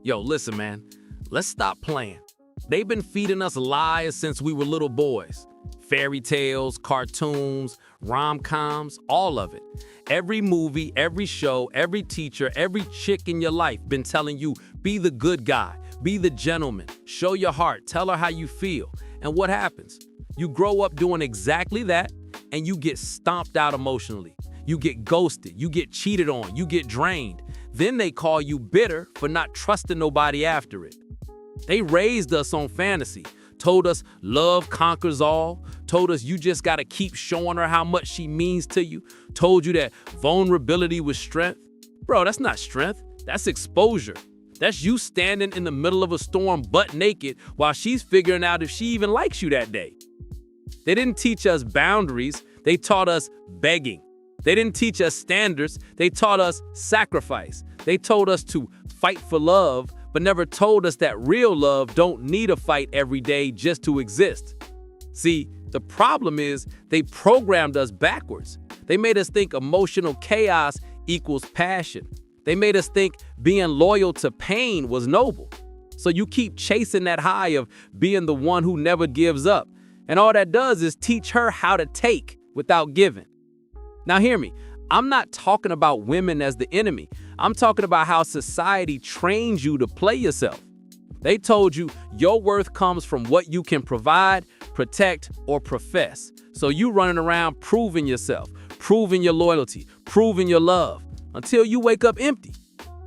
Yo, listen, man. Let's stop playing. They've been feeding us lies since we were little boys. Fairy tales, cartoons, rom-coms, all of it. Every movie, every show, every teacher, every chick in your life been telling you, be the good guy, be the gentleman, show your heart, tell her how you feel. And what happens? You grow up doing exactly that, and you get stomped out emotionally. You get ghosted, you get cheated on, you get drained. Then they call you bitter for not trusting nobody after it. They raised us on fantasy, told us love conquers all, told us you just gotta keep showing her how much she means to you, told you that vulnerability was strength. Bro, that's not strength, that's exposure. That's you standing in the middle of a storm butt naked while she's figuring out if she even likes you that day. They didn't teach us boundaries, they taught us begging. They didn't teach us standards, they taught us sacrifice. They told us to fight for love, but never told us that real love don't need a fight every day just to exist. See, the problem is they programmed us backwards. They made us think emotional chaos equals passion. They made us think being loyal to pain was noble. So you keep chasing that high of being the one who never gives up. And all that does is teach her how to take without giving. Now hear me, I'm not talking about women as the enemy. I'm talking about how society trains you to play yourself. They told you your worth comes from what you can provide, protect, or profess. So you running around proving yourself, proving your loyalty, proving your love, until you wake up empty.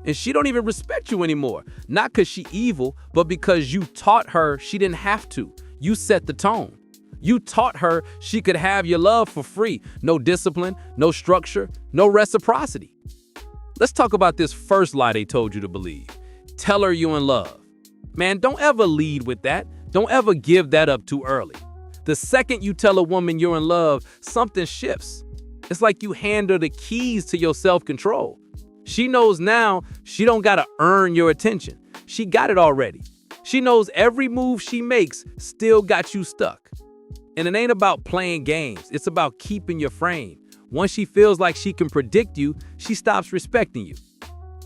And she don't even respect you anymore. Not because she evil, but because you taught her she didn't have to. You set the tone. You taught her she could have your love for free. No discipline, no structure, no reciprocity. Let's talk about this first lie they told you to believe. Tell her you're in love. Man, don't ever lead with that. Don't ever give that up too early. The second you tell a woman you're in love, something shifts. It's like you hand her the keys to your self-control. She knows now she don't gotta earn your attention. She got it already. She knows every move she makes still got you stuck. And it ain't about playing games, it's about keeping your frame. Once she feels like she can predict you, she stops respecting you.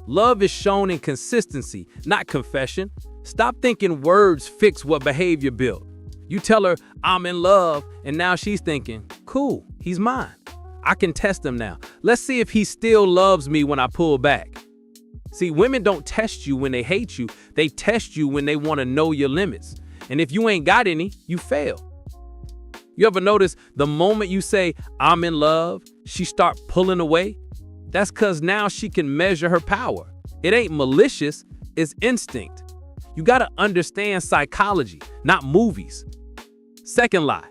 Love is shown in consistency, not confession. Stop thinking words fix what behavior built. You tell her, I'm in love, and now she's thinking, cool, he's mine. I can test him now. Let's see if he still loves me when I pull back. See, women don't test you when they hate you, they test you when they want to know your limits. And if you ain't got any, you fail. You ever notice the moment you say, I'm in love, she start pulling away? That's because now she can measure her power. It ain't malicious, it's instinct. You gotta understand psychology, not movies. Second lie,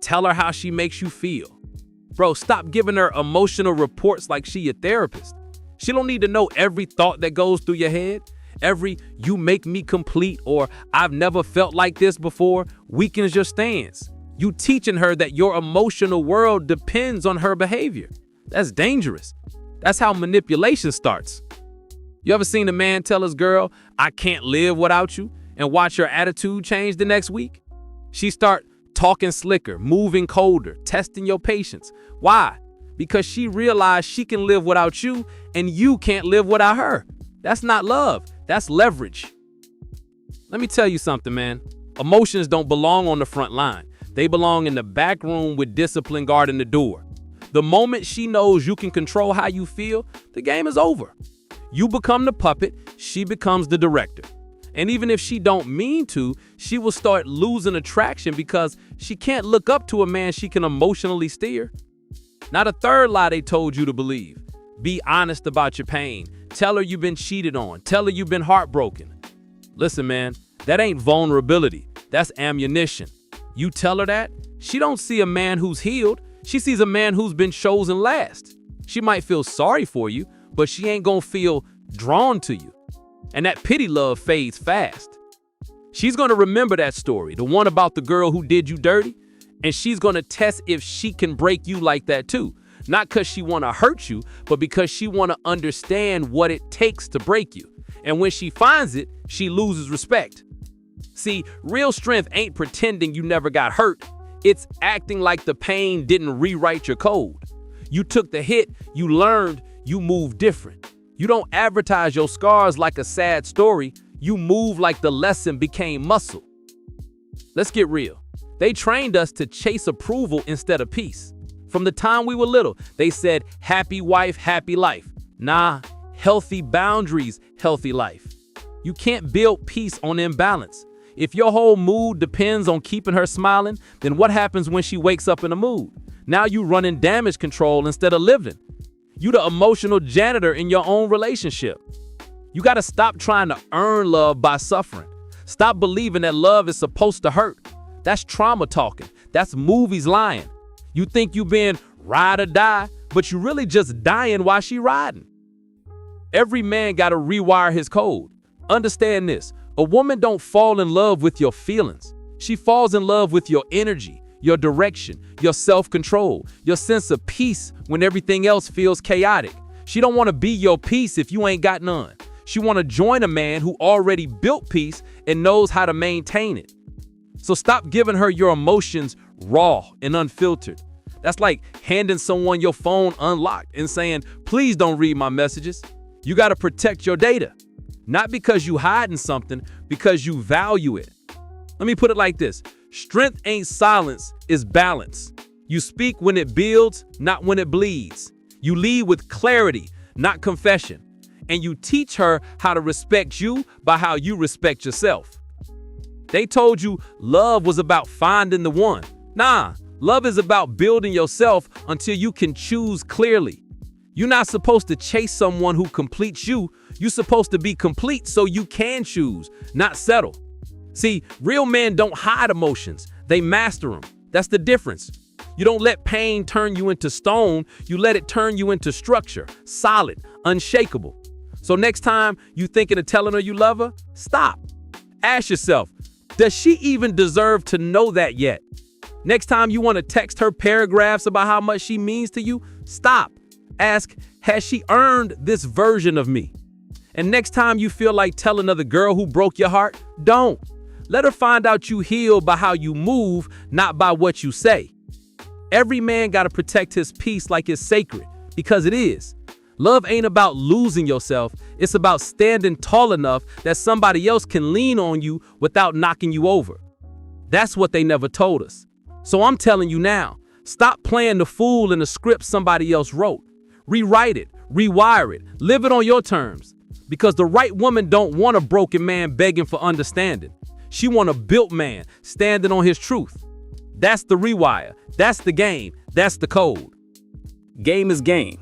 tell her how she makes you feel. Bro, stop giving her emotional reports like she your therapist. She don't need to know every thought that goes through your head. Every you make me complete or I've never felt like this before weakens your stance. You teaching her that your emotional world depends on her behavior. That's dangerous. That's how manipulation starts. You ever seen a man tell his girl, I can't live without you, and watch her attitude change the next week? She start talking slicker, moving colder, testing your patience. Why? Because she realized she can live without you and you can't live without her. That's not love, that's leverage. Let me tell you something, man. Emotions don't belong on the front line. They belong in the back room with discipline guarding the door. The moment she knows you can control how you feel, the game is over. You become the puppet, she becomes the director. And even if she don't mean to, she will start losing attraction because she can't look up to a man she can emotionally steer. Now the third lie they told you to believe. Be honest about your pain. Tell her you've been cheated on. Tell her you've been heartbroken. Listen, man, that ain't vulnerability. That's ammunition. You tell her that, she don't see a man who's healed. She sees a man who's been chosen last. She might feel sorry for you, but she ain't gonna feel drawn to you. And that pity love fades fast. She's gonna remember that story, the one about the girl who did you dirty, and she's gonna test if she can break you like that too. Not because she wanna hurt you, but because she wanna understand what it takes to break you. And when she finds it, she loses respect. See, real strength ain't pretending you never got hurt. It's acting like the pain didn't rewrite your code. You took the hit, you learned, you moved different. You don't advertise your scars like a sad story. You move like the lesson became muscle. Let's get real. They trained us to chase approval instead of peace. From the time we were little, they said, happy wife, happy life. Nah, healthy boundaries, healthy life. You can't build peace on imbalance. If your whole mood depends on keeping her smiling, then what happens when she wakes up in a mood? Now you running damage control instead of living. You the emotional janitor in your own relationship. You gotta stop trying to earn love by suffering. Stop believing that love is supposed to hurt. That's trauma talking. That's movies lying. You think you being ride or die, but you really just dying while she riding. Every man gotta rewire his code. Understand this. A woman don't fall in love with your feelings. She falls in love with your energy, your direction, your self-control, your sense of peace when everything else feels chaotic. She don't want to be your peace if you ain't got none. She want to join a man who already built peace and knows how to maintain it. So stop giving her your emotions raw and unfiltered. That's like handing someone your phone unlocked and saying, please don't read my messages. You got to protect your data. Not because you hiding something, because you value it. Let me put it like this. Strength ain't silence, it's balance. You speak when it builds, not when it bleeds. You lead with clarity, not confession. And you teach her how to respect you by how you respect yourself. They told you love was about finding the one. Nah, love is about building yourself until you can choose clearly. You're not supposed to chase someone who completes you. You're supposed to be complete so you can choose, not settle. See, real men don't hide emotions. They master them. That's the difference. You don't let pain turn you into stone. You let it turn you into structure, solid, unshakable. So next time you thinking of telling her you love her, stop. Ask yourself, does she even deserve to know that yet? Next time you want to text her paragraphs about how much she means to you, stop. Ask, has she earned this version of me? And next time you feel like telling another girl who broke your heart, don't. Let her find out you heal by how you move, not by what you say. Every man got to protect his peace like it's sacred, because it is. Love ain't about losing yourself. It's about standing tall enough that somebody else can lean on you without knocking you over. That's what they never told us. So I'm telling you now, stop playing the fool in the script somebody else wrote. Rewrite it, rewire it, live it on your terms. Because the right woman don't want a broken man begging for understanding. She want a built man standing on his truth. That's the rewire. That's the game. That's the code. Game is game.